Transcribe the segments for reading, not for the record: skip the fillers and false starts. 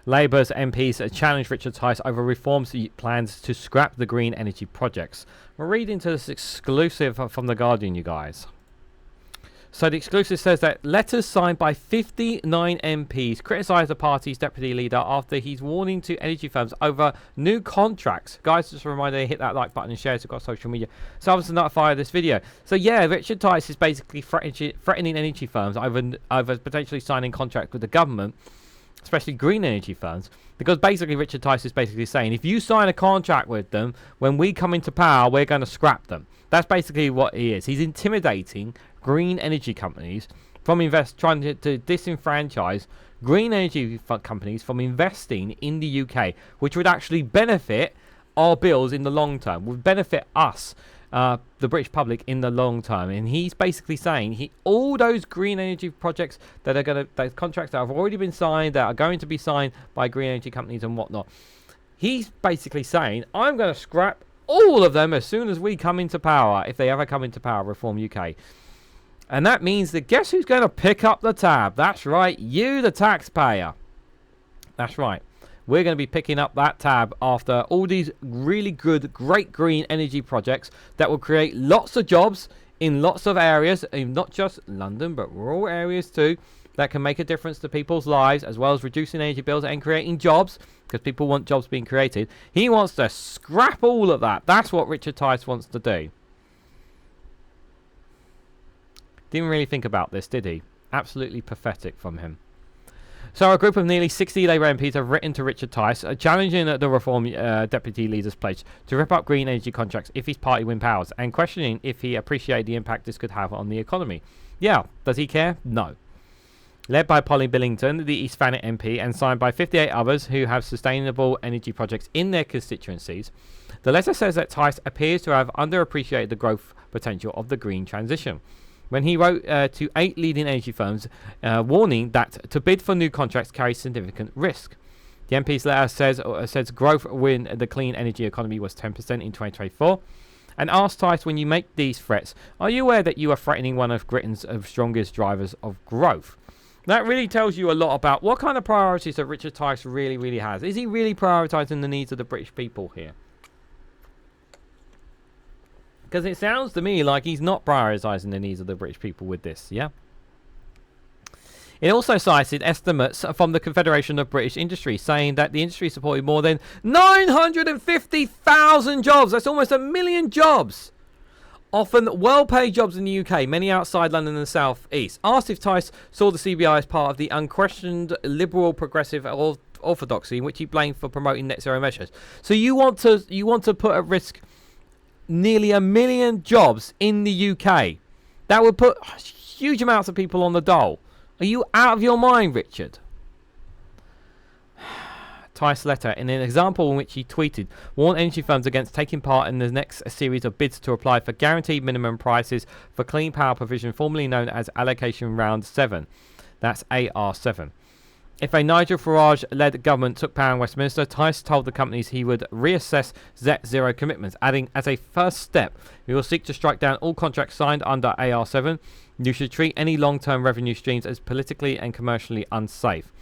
Labour's MPs challenged Richard Tice over reforms plans to scrap the green energy projects. We're reading to this exclusive from The Guardian, you guys. So the exclusive says that letters signed by 59 MPs criticise the party's deputy leader after he's warning to energy firms over new contracts. Guys, just a reminder, hit that like button and share it across social media so others to notify of this video. So yeah, Richard Tice is basically threatening energy firms over potentially signing contracts with the government, especially green energy firms, because basically Richard Tice is basically saying if you sign a contract with them, when we come into power, we're going to scrap them. That's basically what he is. He's intimidating green energy companies from trying to disenfranchise green energy companies from investing in the UK, which would actually benefit our bills in the long term, would benefit us, the British public, in the long term. And he's basically saying all those green energy projects that are those contracts that have already been signed, that are going to be signed by green energy companies and whatnot, he's basically saying, I'm going to scrap all of them as soon as we come into power, if they ever come into power, Reform UK. And that means that guess who's going to pick up the tab? That's right, you, the taxpayer. That's right. We're going to be picking up that tab after all these really good, great green energy projects that will create lots of jobs in lots of areas, not just London, but rural areas too, that can make a difference to people's lives, as well as reducing energy bills and creating jobs, because people want jobs being created. He wants to scrap all of that. That's what Richard Tice wants to do. Didn't really think about this, did he? Absolutely pathetic from him. So a group of nearly 60 Labour MPs have written to Richard Tice, challenging the Reform deputy leader's pledge to rip up green energy contracts if his party win powers, and questioning if he appreciated the impact this could have on the economy. Yeah, does he care? No. Led by Polly Billington, the East Thanet MP, and signed by 58 others who have sustainable energy projects in their constituencies, the letter says that Tice appears to have underappreciated the growth potential of the green transition, when he wrote to 8 leading energy firms, warning that to bid for new contracts carries significant risk. The MP's letter says growth when the clean energy economy was 10% in 2024, and asked Tice, when you make these threats, are you aware that you are threatening one of Britain's strongest drivers of growth? That really tells you a lot about what kind of priorities that Richard Tice really has. Is he really prioritising the needs of the British people here? Because it sounds to me like he's not prioritising the needs of the British people with this, yeah? It also cited estimates from the Confederation of British Industry, saying that the industry supported more than 950,000 jobs. That's almost 1 million jobs. Often well-paid jobs in the UK, many outside London and the South East. Asked if Tice saw the CBI as part of the unquestioned liberal progressive orthodoxy in which he blamed for promoting net zero measures. So you want to put at risk nearly 1 million jobs in the UK. That would put huge amounts of people on the dole. Are you out of your mind, Richard? Tice letter, in an example in which he tweeted, warned energy firms against taking part in the next series of bids to apply for guaranteed minimum prices for clean power provision, formerly known as Allocation Round 7. That's AR7. If a Nigel Farage-led government took power in Westminster, Tice told the companies he would reassess net zero commitments, adding, as a first step, we will seek to strike down all contracts signed under AR7. You should treat any long-term revenue streams as politically and commercially unsafe.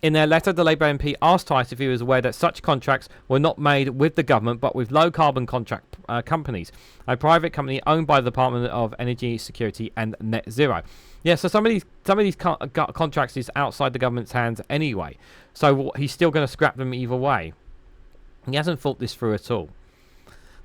In their letter, the Labour MP asked Tice if he was aware that such contracts were not made with the government but with low-carbon contract companies, a private company owned by the Department of Energy Security and Net Zero. Yeah, so some of these contracts is outside the government's hands anyway, so he's still going to scrap them either way. He hasn't thought this through at all.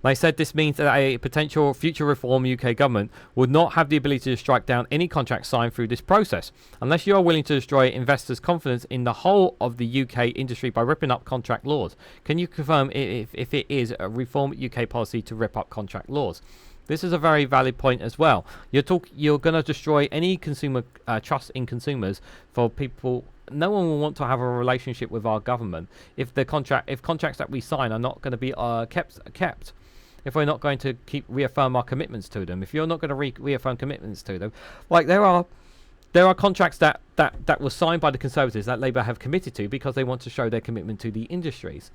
They said this means that a potential future Reform UK government would not have the ability to strike down any contracts signed through this process, unless you are willing to destroy investors' confidence in the whole of the UK industry by ripping up contract laws. Can you confirm if it is a Reform UK policy to rip up contract laws? This is a very valid point as well. You're going to destroy any consumer trust in consumers for people. No one will want to have a relationship with our government if contracts that we sign are not going to be kept. If we're not going to reaffirm our commitments to them, if you're not going to reaffirm commitments to them, like there are contracts that were signed by the Conservatives that Labour have committed to because they want to show their commitment to the industries.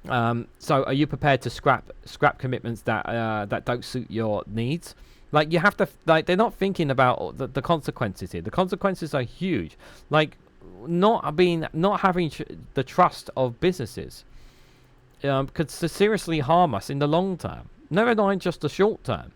So are you prepared to scrap commitments that don't suit your needs? Like you have to, like they're not thinking about the consequences here. The consequences are huge. Like not having the trust of businesses could seriously harm us in the long term, never mind just the short term.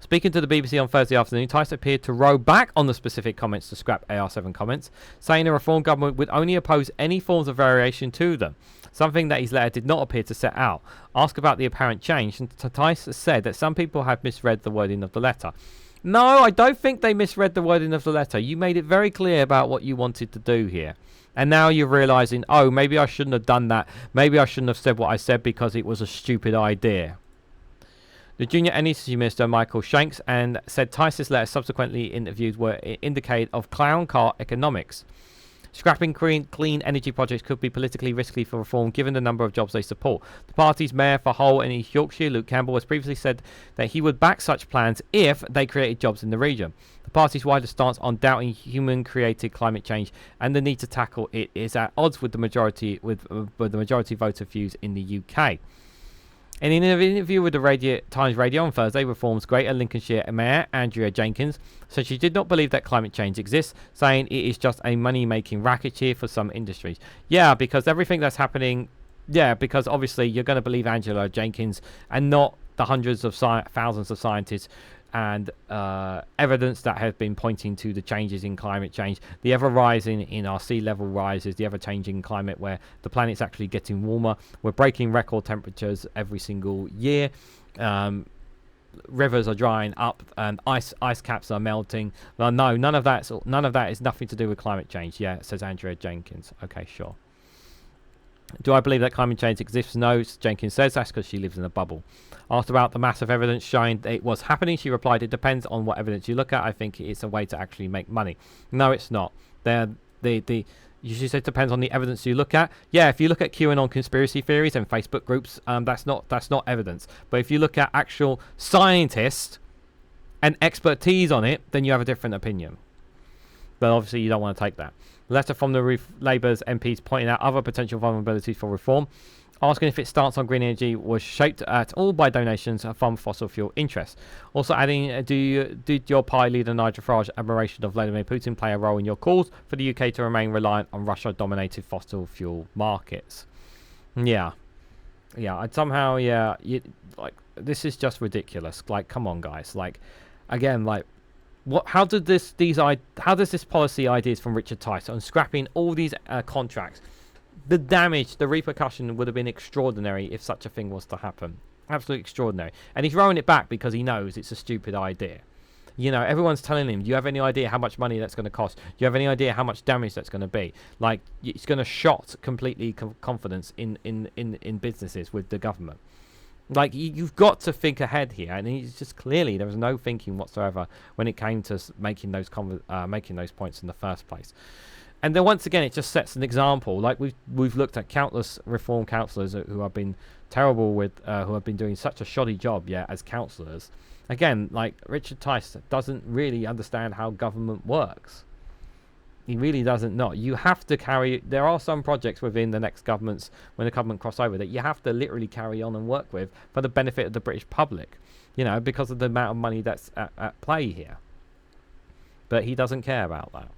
Speaking to the BBC on Thursday afternoon, Tice appeared to row back on the specific comments to scrap AR7 comments, saying the Reform government would only oppose any forms of variation to them, something that his letter did not appear to set out. Asked about the apparent change, and Tice said that some people have misread the wording of the letter. No, I don't think they misread the wording of the letter. You made it very clear about what you wanted to do here. And now you're realising, oh, maybe I shouldn't have done that. Maybe I shouldn't have said what I said because it was a stupid idea. The junior energy minister, Michael Shanks, and said Tice's letter subsequently interviewed were indicated of clown car economics. Scrapping clean energy projects could be politically risky for Reform given the number of jobs they support. The party's mayor for Hull in East Yorkshire, Luke Campbell, has previously said that he would back such plans if they created jobs in the region. The party's wider stance on doubting human-created climate change and the need to tackle it is at odds with the majority voter views in the UK. In an interview with the Times Radio on Thursday, Reform's Greater Lincolnshire Mayor Andrea Jenkins said she did not believe that climate change exists, saying it is just a money-making racket here for some industries. Yeah, because everything that's happening, because obviously you're going to believe Angela Jenkins and not the hundreds of thousands of scientists and evidence that have been pointing to the changes in climate change, the ever rising in our sea level rises, the ever changing climate where the planet's actually getting warmer. We're breaking record temperatures every single year. Rivers are drying up and ice caps are melting. Well, no, none of that is nothing to do with climate change. Yeah, says Andrea Jenkins. Okay, sure. Do I believe that climate change exists? No, Jenkins says. That's because she lives in a bubble. Asked about the massive evidence showing that it was happening, she replied, it depends on what evidence you look at. I think it's a way to actually make money. No, it's not. She said it depends on the evidence you look at. Yeah, if you look at QAnon conspiracy theories and Facebook groups, that's not evidence. But if you look at actual scientists and expertise on it, then you have a different opinion. But obviously you don't want to take that. Letter from the Labour's MPs pointing out other potential vulnerabilities for reform, asking if its stance on green energy was shaped at all by donations from fossil fuel interests. Also adding, did your party leader Nigel Farage's admiration of Vladimir Putin play a role in your calls for the UK to remain reliant on Russia-dominated fossil fuel markets? Yeah, and somehow, this is just ridiculous. Like, come on, guys. Like, again, like, how does this policy ideas from Richard Tice on scrapping all these contracts, the damage, the repercussion would have been extraordinary if such a thing was to happen. Absolutely extraordinary. And he's throwing it back because he knows it's a stupid idea. You know, everyone's telling him, do you have any idea how much money that's going to cost? Do you have any idea how much damage that's going to be? Like, it's going to shot completely confidence in businesses with the government. Like, you've got to think ahead here, and he's just clearly there was no thinking whatsoever when it came to making those points in the first place. And then once again, it just sets an example. Like we've looked at countless Reform councillors who have been terrible with, who have been doing such a shoddy job, as councillors. Again, like Richard Tice doesn't really understand how government works. He really doesn't know. You have to carry. There are some projects within the next governments, when the government cross over, that you have to literally carry on and work with for the benefit of the British public. Because of the amount of money that's at play here. But he doesn't care about that.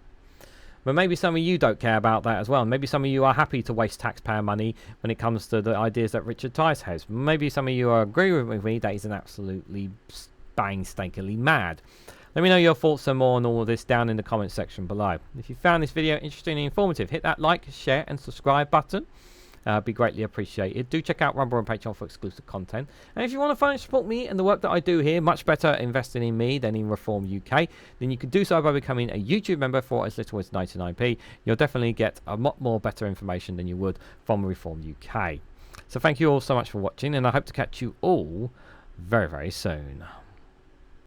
But maybe some of you don't care about that as well. Maybe some of you are happy to waste taxpayer money when it comes to the ideas that Richard Tice has. Maybe some of you agree with me that he's an absolutely bang-stankingly mad. Let me know your thoughts and more on all of this down in the comments section below. If you found this video interesting and informative, hit that like, share and subscribe button. Be greatly appreciated. Do check out Rumble and Patreon for exclusive content. And if you want to financially support me and the work that I do here, much better investing in me than in Reform UK, then you can do so by becoming a YouTube member for as little as 99p. You'll definitely get a lot more better information than you would from Reform UK. So thank you all so much for watching, and I hope to catch you all very, very soon.